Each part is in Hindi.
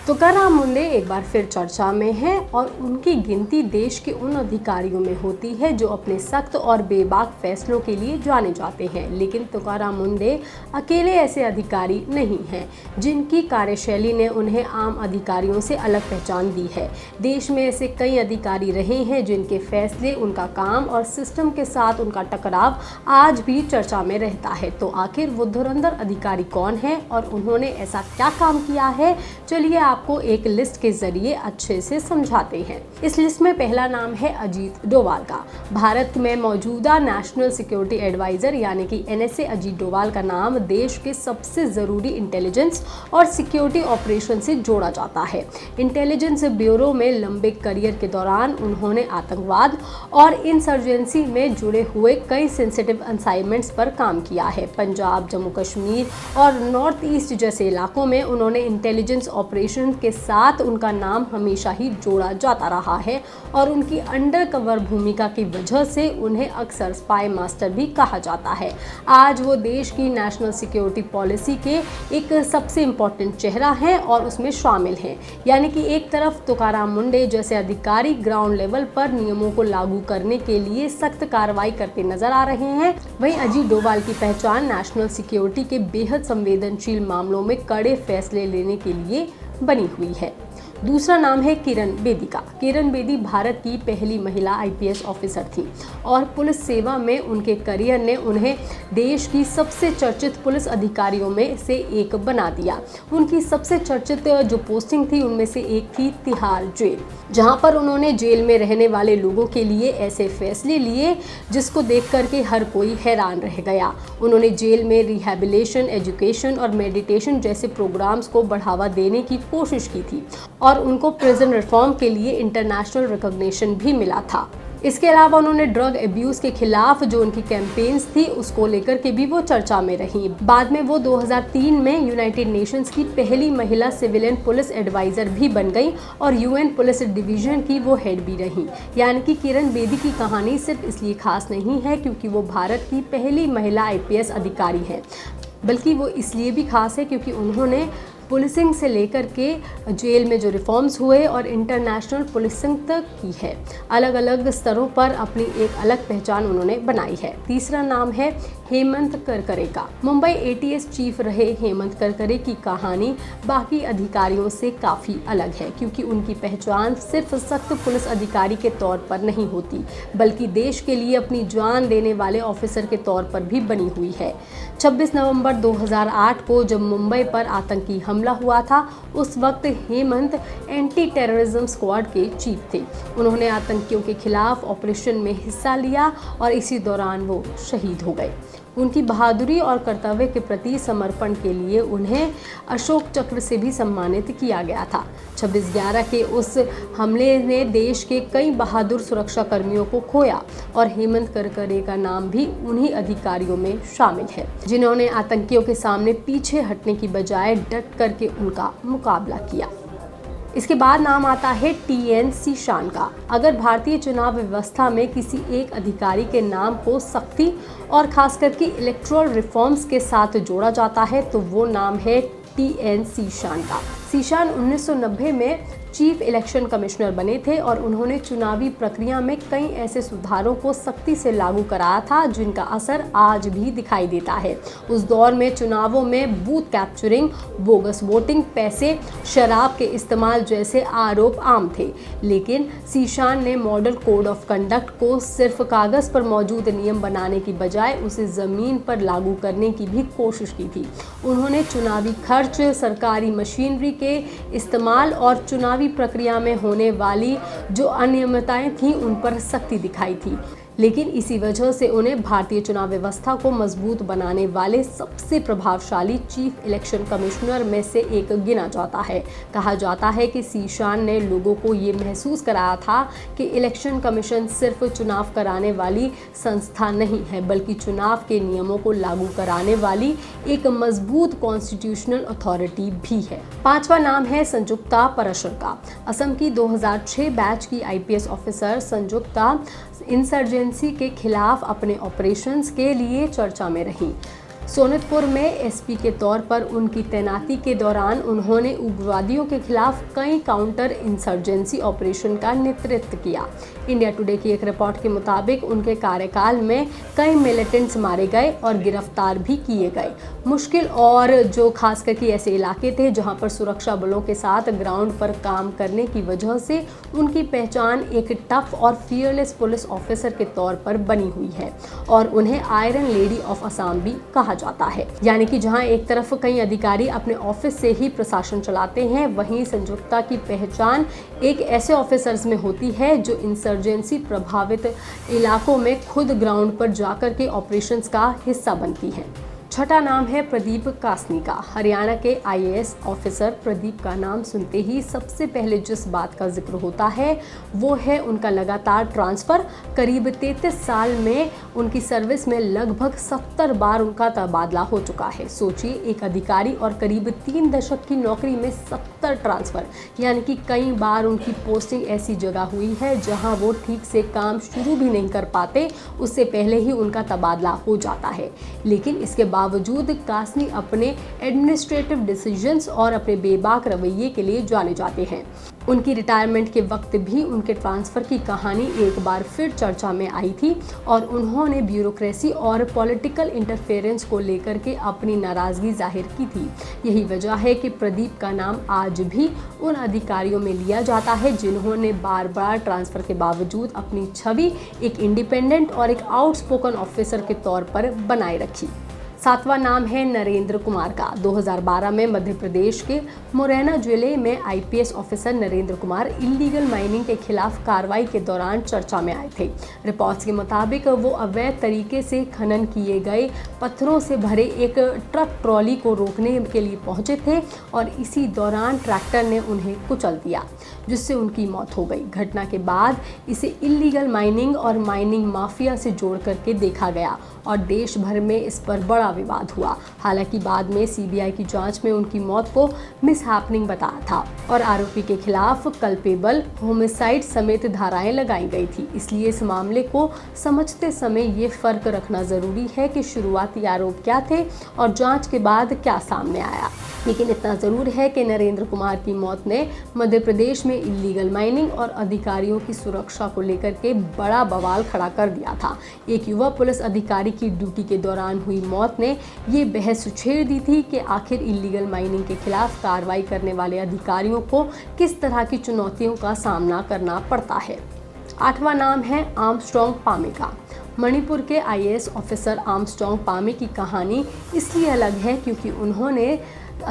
तुकाराम मुंडे एक बार फिर चर्चा में हैं और उनकी गिनती देश के उन अधिकारियों में होती है जो अपने सख्त और बेबाक फैसलों के लिए जाने जाते हैं। लेकिन तुकाराम मुंडे अकेले ऐसे अधिकारी नहीं हैं जिनकी कार्यशैली ने उन्हें आम अधिकारियों से अलग पहचान दी है। देश में ऐसे कई अधिकारी रहे हैं जिनके फैसले, उनका काम और सिस्टम के साथ उनका टकराव आज भी चर्चा में रहता है। तो आखिर वो धुरंधर अधिकारी कौन है और उन्होंने ऐसा क्या काम किया है, चलिए आपको एक लिस्ट के जरिए अच्छे से समझाते हैं। इस लिस्ट में पहला नाम है अजीत डोवाल का। भारत में मौजूदा नेशनल सिक्योरिटी एडवाइजर यानी कि NSA अजीत डोवाल का नाम देश के सबसे जरूरी इंटेलिजेंस और सिक्योरिटी ऑपरेशन से जोड़ा जाता है। इंटेलिजेंस ब्यूरो में लंबे करियर के दौरान उन्होंने आतंकवाद और इंसर्जेंसी में जुड़े हुए कई सेंसिटिव असाइनमेंट्स पर काम किया है। पंजाब, जम्मू कश्मीर और नॉर्थ ईस्ट जैसे इलाकों में उन्होंने इंटेलिजेंस ऑपरेशन के साथ उनका नाम हमेशा ही जोड़ा जाता रहा है और उनकी अंडर कवर भूमिका की वजह से उन्हें अक्सर स्पाई मास्टर भी कहा जाता है। आज वो देश की नेशनल सिक्योरिटी पॉलिसी के एक सबसे इम्पोर्टेंट चेहरा हैं और उसमें शामिल हैं। यानी कि एक तरफ तुकाराम मुंडे जैसे अधिकारी ग्राउंड लेवल पर नियमों को लागू करने के लिए सख्त कार्रवाई करते नजर आ रहे हैं, वहीं अजीत डोवाल की पहचान नेशनल सिक्योरिटी के बेहद संवेदनशील मामलों में कड़े फैसले लेने के लिए बनी हुई है। दूसरा नाम है किरण बेदी का। किरण बेदी भारत की पहली महिला IPS ऑफिसर थी और पुलिस सेवा में उनके करियर ने उन्हें देश की सबसे चर्चित पुलिस अधिकारियों में से एक बना दिया। उनकी सबसे चर्चित जो पोस्टिंग थी उनमें से एक थी तिहाड़ जेल, जहां पर उन्होंने जेल में रहने वाले लोगों के लिए ऐसे फैसले लिए जिसको देख करके हर कोई हैरान रह गया। उन्होंने जेल में रिहैबिलिटेशन, एजुकेशन और मेडिटेशन जैसे प्रोग्राम्स को बढ़ावा देने की कोशिश की थी और उनको प्रिजन रिफॉर्म के लिए इंटरनेशनल रिकॉग्निशन भी मिला था। इसके अलावा उन्होंने ड्रग अब्यूज़ के खिलाफ जो उनकी कैंपेन्स थी उसको लेकर के भी वो चर्चा में रही। बाद में वो 2003 में यूनाइटेड नेशंस की पहली महिला सिविलियन पुलिस एडवाइज़र भी बन गई और UN पुलिस डिवीज़न की वो हेड भी रही। यानी कि किरण बेदी की कहानी सिर्फ इसलिए खास नहीं है क्योंकि वो भारत की पहली महिला IPS अधिकारी हैं, बल्कि वो इसलिए भी खास है क्योंकि उन्होंने पुलिसिंग से लेकर के जेल में जो रिफॉर्म्स हुए और इंटरनेशनल पुलिसिंग तक की है। अलग अलग स्तरों पर अपनी एक अलग पहचान उन्होंने बनाई है। तीसरा नाम है हेमंत करकरे का। मुंबई ATS चीफ रहे हेमंत करकरे की कहानी बाकी अधिकारियों से काफ़ी अलग है क्योंकि उनकी पहचान सिर्फ सख्त पुलिस अधिकारी के तौर पर नहीं होती बल्कि देश के लिए अपनी जान देने वाले ऑफिसर के तौर पर भी बनी हुई है। 26 नवंबर 2008 को जब मुंबई पर आतंकी हमला हुआ था उस वक्त हेमंत एंटी टेररिज्म स्क्वाड के चीफ थे। उन्होंने आतंकियों के खिलाफ ऑपरेशन में हिस्सा लिया और इसी दौरान वो शहीद हो गए। उनकी बहादुरी और कर्तव्य के प्रति समर्पण के लिए उन्हें अशोक चक्र से भी सम्मानित किया गया था। 26/11 के उस हमले ने देश के कई बहादुर सुरक्षा कर्मियों को खोया और हेमंत करकरे का नाम भी उन्हीं अधिकारियों में शामिल है जिन्होंने आतंकियों के सामने पीछे हटने की बजाय डट करके उनका मुकाबला किया। इसके बाद नाम आता है TN सीशान का। अगर भारतीय चुनाव व्यवस्था में किसी एक अधिकारी के नाम को सख्ती और खास करके इलेक्टोरल रिफॉर्म्स के साथ जोड़ा जाता है तो वो नाम है TN सीशान का। सीशान 1990 में चीफ इलेक्शन कमिश्नर बने थे और उन्होंने चुनावी प्रक्रिया में कई ऐसे सुधारों को सख्ती से लागू कराया था जिनका असर आज भी दिखाई देता है। उस दौर में चुनावों में बूथ कैप्चरिंग, बोगस वोटिंग, पैसे, शराब के इस्तेमाल जैसे आरोप आम थे, लेकिन सीशान ने मॉडल कोड ऑफ कंडक्ट को सिर्फ कागज़ पर मौजूद नियम बनाने की बजाय उसे ज़मीन पर लागू करने की भी कोशिश की थी। उन्होंने चुनावी खर्च, सरकारी मशीनरी के इस्तेमाल और चुनावी प्रक्रिया में होने वाली जो अनियमितताएं थीं उन पर सख्ती दिखाई थी, लेकिन इसी वजह से उन्हें भारतीय चुनाव व्यवस्था को मजबूत बनाने वाले सबसे प्रभावशाली चीफ इलेक्शन कमिश्नर में से एक गिना जाता है। कहा जाता है कि सीशान ने लोगों को ये महसूस कराया था कि इलेक्शन कमीशन सिर्फ चुनाव कराने वाली संस्था नहीं है बल्कि चुनाव के नियमों को लागू कराने वाली एक मजबूत कॉन्स्टिट्यूशनल अथॉरिटी भी है। पांचवा नाम है संजुक्ता परशर का। असम की 2006 बैच की IPS ऑफिसर संजुक्ता इंसर्जेंसी के खिलाफ अपने ऑपरेशंस के लिए चर्चा में रही। सोनितपुर में एसपी के तौर पर उनकी तैनाती के दौरान उन्होंने उग्रवादियों के खिलाफ कई काउंटर इंसर्जेंसी ऑपरेशन का नेतृत्व किया। इंडिया टुडे की एक रिपोर्ट के मुताबिक उनके कार्यकाल में कई मिलिटेंट्स मारे गए और गिरफ्तार भी किए गए। मुश्किल और जो खास करके ऐसे इलाके थे जहां पर सुरक्षा बलों के साथ ग्राउंड पर काम करने की वजह से उनकी पहचान एक टफ और फियरलेस पुलिस ऑफिसर के तौर पर बनी हुई है और उन्हें आयरन लेडी ऑफ असम भी कहा जाता है। यानी कि जहां एक तरफ कई अधिकारी अपने ऑफिस से ही प्रशासन चलाते हैं, वहीं संयुक्ता की पहचान एक ऐसे ऑफिसर्स में होती है जो इंसर्जेंसी प्रभावित इलाकों में खुद ग्राउंड पर जाकर के ऑपरेशंस का हिस्सा बनती हैं। छठा नाम है प्रदीप कासनी का। हरियाणा के आईएएस ऑफिसर प्रदीप का नाम सुनते ही सबसे पहले जिस बात का जिक्र होता है वो है उनका लगातार ट्रांसफ़र। करीब 33 साल में उनकी सर्विस में लगभग 70 बार उनका तबादला हो चुका है। सोचिए, एक अधिकारी और करीब 3 दशक की नौकरी में 70 ट्रांसफ़र, यानी कि कई बार उनकी पोस्टिंग ऐसी जगह हुई है जहां वो ठीक से काम शुरू भी नहीं कर पाते, उससे पहले ही उनका तबादला हो जाता है। लेकिन इसके बावजूद कासनी अपने एडमिनिस्ट्रेटिव डिसीजंस और अपने बेबाक रवैये के लिए जाने जाते हैं। उनकी रिटायरमेंट के वक्त भी उनके ट्रांसफ़र की कहानी एक बार फिर चर्चा में आई थी और उन्होंने ब्यूरोक्रेसी और पॉलिटिकल इंटरफेरेंस को लेकर के अपनी नाराज़गी जाहिर की थी। यही वजह है कि प्रदीप का नाम आज भी उन अधिकारियों में लिया जाता है जिन्होंने बार बार ट्रांसफ़र के बावजूद अपनी छवि एक इंडिपेंडेंट और एक आउटस्पोकन ऑफिसर के तौर पर बनाए रखी। सातवां नाम है नरेंद्र कुमार का। 2012 में मध्य प्रदेश के मुरैना जिले में IPS officer Narendra Kumar illegal mining के खिलाफ कार्रवाई के दौरान चर्चा में आए थे। रिपोर्ट्स के मुताबिक वो अवैध तरीके से खनन किए गए पत्थरों से भरे एक ट्रक ट्रॉली को रोकने के लिए पहुंचे थे और इसी दौरान ट्रैक्टर ने उन्हें कुचल दिया, जिससे उनकी मौत हो गई। घटना के बाद इसे इलीगल माइनिंग और माइनिंग माफिया से जोड़ करके देखा गया और देश भर में इस पर बड़ा विवाद हुआ। हालांकि बाद में सीबीआई की जांच में उनकी मौत को मिसहैपनिंग बताया था और आरोपी के खिलाफ कल्पेबल, होमिसाइड समेत धाराएं लगाई गई थी। इसलिए इस मामले को समझते समय ये फर्क रखना जरूरी है कि शुरुआती आरोप क्या थे और जांच के बाद क्या सामने आया। लेकिन इतना ज़रूर है कि नरेंद्र कुमार की मौत ने मध्य प्रदेश में इलीगल माइनिंग और अधिकारियों की सुरक्षा को लेकर के बड़ा बवाल खड़ा कर दिया था। एक युवा पुलिस अधिकारी की ड्यूटी के दौरान हुई मौत ने ये बहस छेड़ दी थी कि आखिर इलीगल माइनिंग के खिलाफ कार्रवाई करने वाले अधिकारियों को किस तरह की चुनौतियों का सामना करना पड़ता है। आठवां नाम है आर्मस्ट्रॉन्ग पामे का। मणिपुर के आईएएस ऑफिसर आर्मस्ट्रॉन्ग पामे की कहानी इसलिए अलग है क्योंकि उन्होंने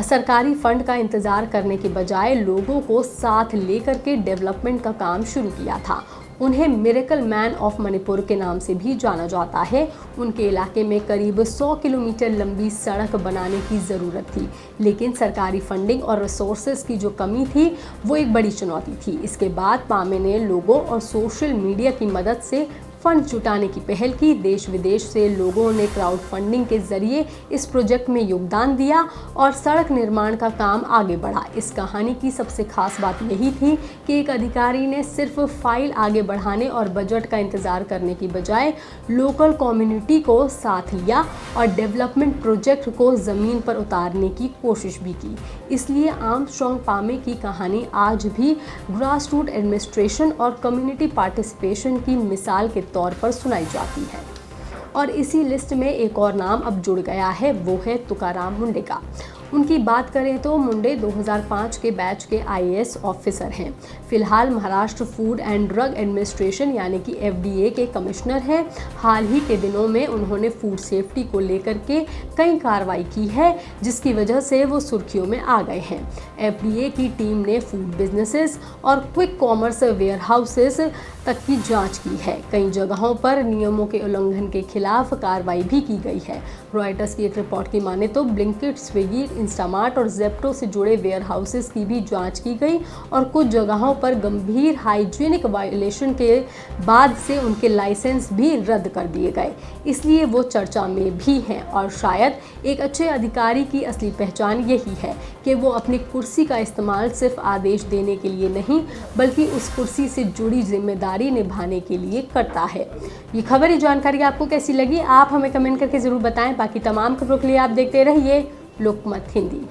सरकारी फंड का इंतज़ार करने के बजाय लोगों को साथ लेकर के डेवलपमेंट का काम शुरू किया था। उन्हें मिरेकल मैन ऑफ मणिपुर के नाम से भी जाना जाता है। उनके इलाके में करीब 100 किलोमीटर लंबी सड़क बनाने की ज़रूरत थी, लेकिन सरकारी फंडिंग और रिसोर्सेज की जो कमी थी वो एक बड़ी चुनौती थी। इसके बाद पामे ने लोगों और सोशल मीडिया की मदद से फंड जुटाने की पहल की। देश विदेश से लोगों ने क्राउड फंडिंग के जरिए इस प्रोजेक्ट में योगदान दिया और सड़क निर्माण का काम आगे बढ़ा। इस कहानी की सबसे खास बात यही थी कि एक अधिकारी ने सिर्फ फाइल आगे बढ़ाने और बजट का इंतजार करने की बजाय लोकल कम्युनिटी को साथ लिया और डेवलपमेंट प्रोजेक्ट को ज़मीन पर उतारने की कोशिश भी की। इसलिए आर्मस्ट्रॉन्ग पामे की कहानी आज भी ग्रास रूट एडमिनिस्ट्रेशन और कम्युनिटी पार्टिसिपेशन की मिसाल के तौर पर सुनाई जाती है। और इसी लिस्ट में एक और नाम अब जुड़ गया है, वो है तुकाराम मुंडे का। उनकी बात करें तो मुंडे 2005 के बैच के आईएएस ऑफिसर हैं। फिलहाल Maharashtra food and drug administration यानी कि एफडीए के कमिश्नर हैं। हाल ही के दिनों में उन्होंने फूड सेफ्टी को लेकर के कई कार्रवाई की है, जिसकी वजह से वो सुर्खियों में आ गए हैं। एफडीए की टीम ने फूड बिजनेसेस और क्विक कॉमर्स वेयरहाउसेस तक की जांच की है। कई जगहों पर नियमों के उल्लंघन के खिलाफ कार्रवाई भी की गई है। रॉयटर्स की एक रिपोर्ट की माने तो ब्लिंकिट, स्विगी, इंस्टामार्ट और जेप्टो से जुड़े वेयर हाउसेस की भी जांच की गई और कुछ जगहों पर गंभीर हाइजीनिक वायलेशन के बाद से उनके लाइसेंस भी रद्द कर दिए गए। इसलिए वो चर्चा में भी हैं और शायद एक अच्छे अधिकारी की असली पहचान यही है कि वो अपनी कुर्सी का इस्तेमाल सिर्फ आदेश देने के लिए नहीं बल्कि उस कुर्सी से जुड़ी जिम्मेदारी निभाने के लिए करता है। ये खबर, ये जानकारी आपको कैसी लगी, आप हमें कमेंट करके ज़रूर बताएं। बाकी तमाम खबरों के लिए आप देखते रहिए लोकमत हिंदी।